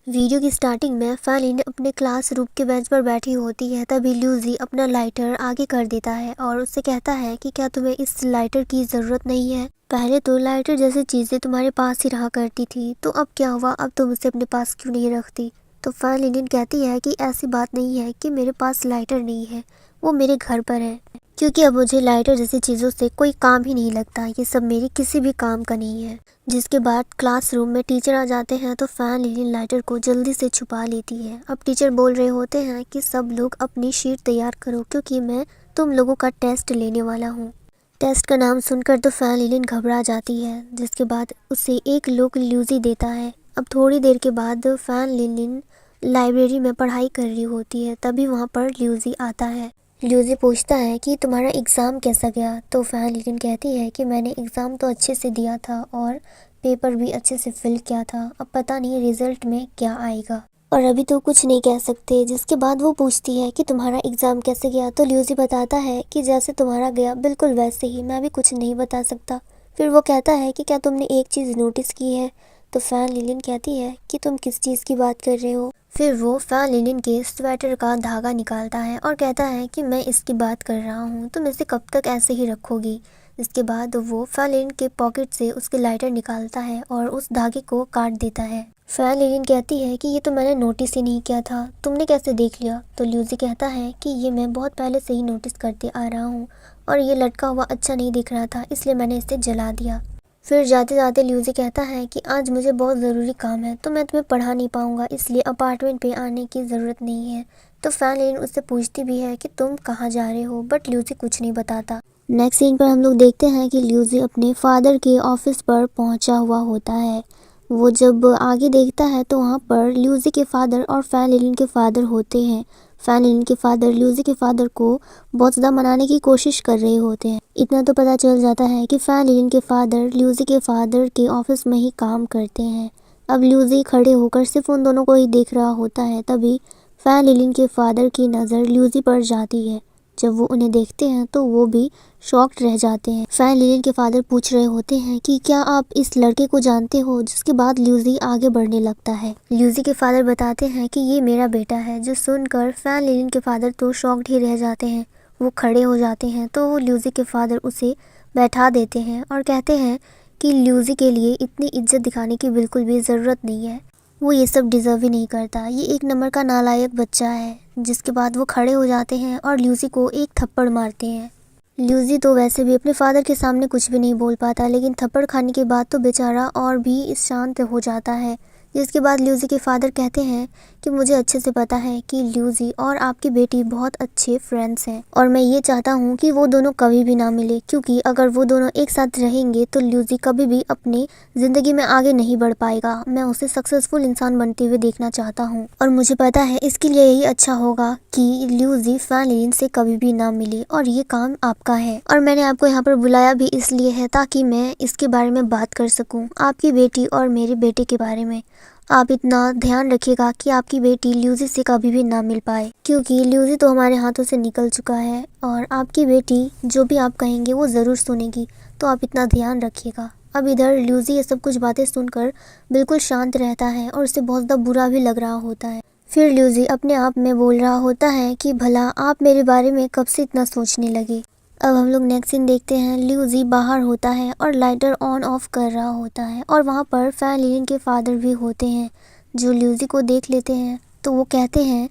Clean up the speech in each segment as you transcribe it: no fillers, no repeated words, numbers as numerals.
Video की starting में Phalen अपने क्लासरूम के बेंच पर बैठी होती है। तभी ल्यूसी अपना लाइटर आगे कर देता है और उससे कहता है कि क्या तुम्हें इस लाइटर की ज़रूरत नहीं है? पहले तो लाइटर जैसी चीज़ें तुम्हारे पास ही रहा करती थी, तो अब क्या हुआ, अब तुम उसे अपने पास क्यों नहीं रखती? तो फैलिन कहती है कि ऐसी बात नहीं है कि मेरे पास लाइटर नहीं है, वो मेरे घर पर है, क्योंकि अब मुझे लाइटर जैसी चीज़ों से कोई काम ही नहीं लगता। ये सब मेरी किसी भी काम का नहीं है। जिसके बाद क्लासरूम में टीचर आ जाते हैं तो फैलिन लाइटर को जल्दी से छुपा लेती है। अब टीचर बोल रहे होते हैं कि सब लोग अपनी शीट तैयार करो, क्योंकि मैं तुम लोगों का टेस्ट लेने वाला हूँ। टेस्ट का नाम सुनकर तो फैलिन घबरा जाती है, जिसके बाद उसे एक लुक ल्यूसी देता है। अब थोड़ी देर के बाद फैलिन लाइब्रेरी में पढ़ाई कर रही होती है, तभी वहाँ पर ल्यूसी आता है। ल्यूसी पूछता है कि तुम्हारा एग्ज़ाम कैसा गया? तो फैलिन कहती है कि मैंने एग्ज़ाम तो अच्छे से दिया था और पेपर भी अच्छे से फिल किया था, अब पता नहीं रिजल्ट में क्या आएगा और अभी तो कुछ नहीं कह सकते। जिसके बाद वो पूछती है कि तुम्हारा एग्ज़ाम कैसे गया? तो ल्यूसी बताता है कि जैसे तुम्हारा गया बिल्कुल वैसे ही, मैं भी कुछ नहीं बता सकता। फिर वो कहता है कि क्या तुमने एक चीज़ नोटिस की है? तो फैलिन कहती है कि तुम किस चीज़ की बात कर रहे हो? फिर वो फैलिन के स्वेटर का धागा निकालता है और कहता है कि मैं इसकी बात कर रहा हूँ, तुम इसे कब तक ऐसे ही रखोगी? इसके बाद वो फैलिन के पॉकेट से उसके लाइटर निकालता है और उस धागे को काट देता है। फैलिन कहती है कि ये तो मैंने नोटिस ही नहीं किया था, तुमने कैसे देख लिया? तो ल्यूसी कहता है कि ये मैं बहुत पहले से ही नोटिस करते आ रहा हूँ और ये लटका हुआ अच्छा नहीं दिख रहा था, इसलिए मैंने इसे जला दिया। फिर जाते जाते ल्यूसी कहता है कि आज मुझे बहुत ज़रूरी काम है, तो मैं तुम्हें पढ़ा नहीं पाऊंगा, इसलिए अपार्टमेंट पे आने की ज़रूरत नहीं है। तो फैलिन उससे पूछती भी है कि तुम कहाँ जा रहे हो, बट ल्यूसी कुछ नहीं बताता। नेक्स्ट सीन पर हम लोग देखते हैं कि ल्यूसी अपने फादर के ऑफिस पर पहुंचा हुआ होता है। वो जब आगे देखता है तो वहाँ पर ल्यूसी के फादर और फैलिन के फादर होते हैं। फैलिन के फादर ल्यूसी के फादर को बहुत ज़्यादा मनाने की कोशिश कर रहे होते हैं। इतना तो पता चल जाता है कि फैलिन के फादर ल्यूसी के फादर के ऑफिस में ही काम करते हैं। अब ल्यूसी खड़े होकर सिर्फ उन दोनों को ही देख रहा होता है। तभी फैलिन के फादर की नज़र ल्यूसी पर जाती है। जब वो उन्हें देखते हैं तो वो भी शॉक्ड रह जाते हैं। फैलिन के फादर पूछ रहे होते हैं कि क्या आप इस लड़के को जानते हो? जिसके बाद ल्यूसी आगे बढ़ने लगता है। ल्यूसी के फादर बताते हैं कि ये मेरा बेटा है। जो सुनकर फैलिन के फादर तो शॉक्ड ही रह जाते हैं। वो खड़े हो जाते हैं तो ल्यूसी के फादर उसे बैठा देते हैं और कहते हैं कि ल्यूसी के लिए इतनी इज्जत दिखाने की बिल्कुल भी ज़रूरत नहीं है, वो ये सब डिज़र्व ही नहीं करता, ये एक नंबर का नालायक बच्चा है। जिसके बाद वो खड़े हो जाते हैं और ल्यूसी को एक थप्पड़ मारते हैं। ल्यूसी तो वैसे भी अपने फादर के सामने कुछ भी नहीं बोल पाता, लेकिन थप्पड़ खाने के बाद तो बेचारा और भी शांत हो जाता है। जिसके बाद ल्यूसी के फादर कहते हैं कि मुझे अच्छे से पता है कि ल्यूसी और आपकी बेटी बहुत अच्छे फ्रेंड्स हैं और मैं ये चाहता हूँ कि वो दोनों कभी भी ना मिले, क्योंकि अगर वो दोनों एक साथ रहेंगे तो ल्यूसी कभी भी अपनी ज़िंदगी में आगे नहीं बढ़ पाएगा। मैं उसे सक्सेसफुल इंसान बनते हुए देखना चाहता हूँ और मुझे पता है इसके लिए यही अच्छा होगा कि ल्यूसी फैलिन से कभी भी ना मिले और ये काम आपका है। और मैंने आपको यहाँ पर बुलाया भी इसलिए है ताकि मैं इसके बारे में बात कर सकूँ, आपकी बेटी और मेरे बेटे के बारे में। आप इतना ध्यान रखिएगा कि आपकी बेटी ल्यूसी से कभी भी ना मिल पाए, क्योंकि ल्यूसी तो हमारे हाथों से निकल चुका है और आपकी बेटी जो भी आप कहेंगे वो ज़रूर सुनेगी, तो आप इतना ध्यान रखिएगा। अब इधर ल्यूसी ये सब कुछ बातें सुनकर बिल्कुल शांत रहता है और उसे बहुत ज़्यादा बुरा भी लग रहा होता है। फिर ल्यूसी अपने आप में बोल रहा होता है कि भला आप मेरे बारे में कब से इतना सोचने लगे। अब हम लोग नेक्स्ट सीन देखते हैं। ल्यूसी बाहर होता है और लाइटर ऑन ऑफ कर रहा होता है और वहाँ पर फैलिन के फादर भी होते हैं, जो ल्यूसी को देख लेते हैं। तो वो कहते हैं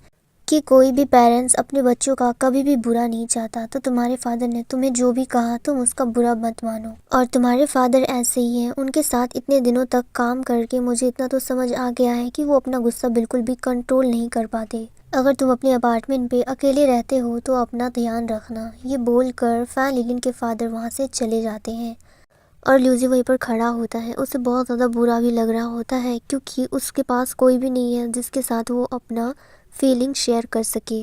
कि कोई भी पेरेंट्स अपने बच्चों का कभी भी बुरा नहीं चाहता, तो तुम्हारे फादर ने तुम्हें जो भी कहा तुम उसका बुरा मत मानो। और तुम्हारे फादर ऐसे ही हैं, उनके साथ इतने दिनों तक काम करके मुझे इतना तो समझ आ गया है कि वो अपना गुस्सा बिल्कुल भी कंट्रोल नहीं कर पाते। अगर तुम अपने अपार्टमेंट पे अकेले रहते हो तो अपना ध्यान रखना। ये बोलकर फैलिन के फादर वहाँ से चले जाते हैं और ल्यूसी वहीं पर खड़ा होता है। उसे बहुत ज़्यादा बुरा भी लग रहा होता है, क्योंकि उसके पास कोई भी नहीं है जिसके साथ वो अपना फीलिंग शेयर कर सके।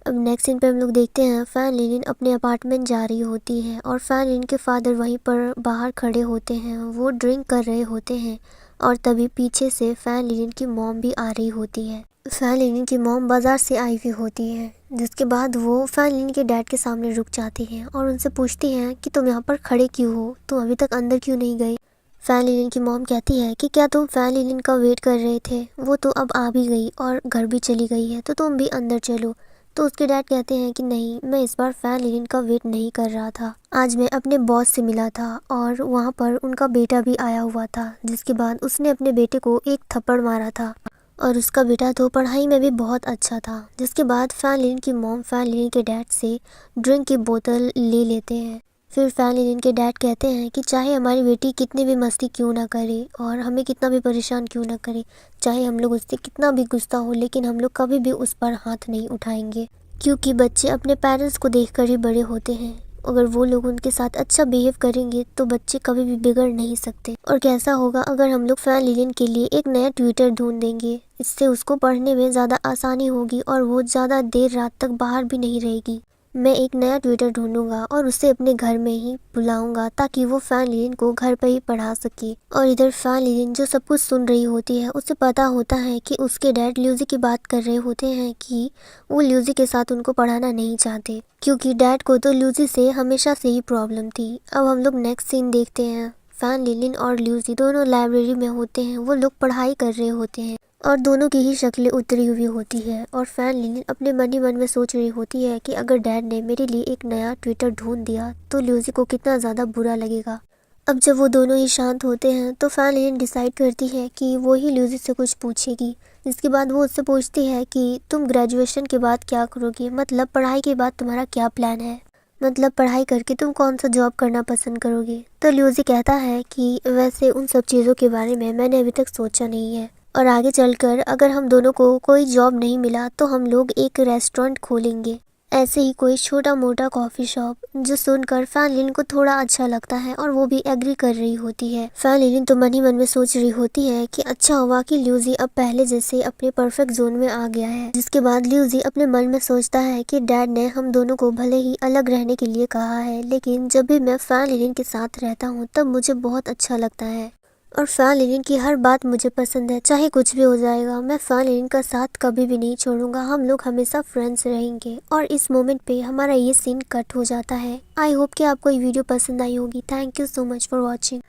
अब नेक्स्ट सीन पे हम लोग देखते हैं फैलिन अपने अपार्टमेंट जा रही होती है और फैलिन के फादर वहीं पर बाहर खड़े होते हैं, वो ड्रिंक कर रहे होते हैं और तभी पीछे से फैलिन की मॉम भी आ रही होती है। फैलिन की मॉम बाज़ार से आई हुई होती है। जिसके बाद वो फैलिन के डैड के सामने रुक जाती हैं और उनसे पूछती हैं कि तुम यहाँ पर खड़े क्यों हो, तुम अभी तक अंदर क्यों नहीं गए? फैन लिलिन की मॉम कहती है कि क्या तुम फैन लिलिन का वेट कर रहे थे, वो तो अब आ भी गई और घर भी चली गई है, तो तुम भी अंदर चलो। तो उसके डैड कहते हैं कि नहीं, मैं इस बार फैन लिलिन का वेट नहीं कर रहा था। आज मैं अपने बॉस से मिला था और वहाँ पर उनका बेटा भी आया हुआ था, जिसके बाद उसने अपने बेटे को एक थप्पड़ मारा था और उसका बेटा तो पढ़ाई में भी बहुत अच्छा था। जिसके बाद फैन लिलिन की मॉम फैन लिलिन के डैड से ड्रिंक की बोतल ले लेते हैं। फिर फैन लिलिन के डैड कहते हैं कि चाहे हमारी बेटी कितनी भी मस्ती क्यों ना करे और हमें कितना भी परेशान क्यों ना करे, चाहे हम लोग उससे कितना भी गुस्सा हो, लेकिन हम लोग कभी भी उस पर हाथ नहीं उठाएंगे, क्योंकि बच्चे अपने पेरेंट्स को देखकर ही बड़े होते हैं। अगर वो लोग उनके साथ अच्छा बिहेव करेंगे तो बच्चे कभी भी बिगड़ नहीं सकते। और कैसा होगा अगर हम लोग फैन लिलिन के लिए एक नया ट्विटर ढूंढ देंगे, इससे उसको पढ़ने में ज़्यादा आसानी होगी और वो ज़्यादा देर रात तक बाहर भी नहीं रहेगी। मैं एक नया ट्विटर ढूंढूंगा और उसे अपने घर में ही बुलाऊंगा ताकि वो फैन लिलिन को घर पर ही पढ़ा सके। और इधर फैन लिलिन जो सब कुछ सुन रही होती है, उसे पता होता है कि उसके डैड ल्यूजी की बात कर रहे होते हैं कि वो ल्यूजी के साथ उनको पढ़ाना नहीं चाहते, क्योंकि डैड को तो ल्यूजी से हमेशा से ही प्रॉब्लम थी। अब हम लोग नेक्स्ट सीन देखते हैं। फैन लिलिन और ल्यूजी दोनों लाइब्रेरी में होते हैं, वो लोग पढ़ाई कर रहे होते हैं और दोनों की ही शक्लें उतरी हुई होती है। और फैन लिलिन अपने मन ही मन में सोच रही होती है कि अगर डैड ने मेरे लिए एक नया ट्विटर ढूंढ दिया तो ल्यूजी को कितना ज़्यादा बुरा लगेगा। अब जब वो दोनों ही शांत होते हैं तो फैन लिलिन डिसाइड करती है कि वो ही ल्यूजी से कुछ पूछेगी। इसके बाद वो उससे पूछती है कि तुम ग्रेजुएशन के बाद क्या करोगी, मतलब पढ़ाई के बाद तुम्हारा क्या प्लान है, मतलब पढ़ाई करके तुम कौन सा जॉब करना पसंद करोगे। तो ल्यूजी कहता है कि वैसे उन सब चीज़ों के बारे में मैंने अभी तक सोचा नहीं है और आगे चलकर अगर हम दोनों को कोई जॉब नहीं मिला तो हम लोग एक रेस्टोरेंट खोलेंगे, ऐसे ही कोई छोटा मोटा कॉफ़ी शॉप। जो सुनकर फैन लिलिन को थोड़ा अच्छा लगता है और वो भी एग्री कर रही होती है। फैन लिलिन तो मन ही मन में सोच रही होती है कि अच्छा हुआ कि ल्यूजी अब पहले जैसे अपने परफेक्ट जोन में आ गया है। जिसके बाद ल्यूजी अपने मन में सोचता है कि डैड ने हम दोनों को भले ही अलग रहने के लिए कहा है, लेकिन जब भी मैं फैन लिलिन के साथ रहता हूँ तब मुझे बहुत अच्छा लगता है और फैन लिलिन की हर बात मुझे पसंद है। चाहे कुछ भी हो जाएगा, मैं फैन लिलिन का साथ कभी भी नहीं छोड़ूंगा, हम लोग हमेशा फ्रेंड्स रहेंगे। और इस मोमेंट पे हमारा ये सीन कट हो जाता है। आई होप कि आपको ये वीडियो पसंद आई होगी। Thank you so much for watching.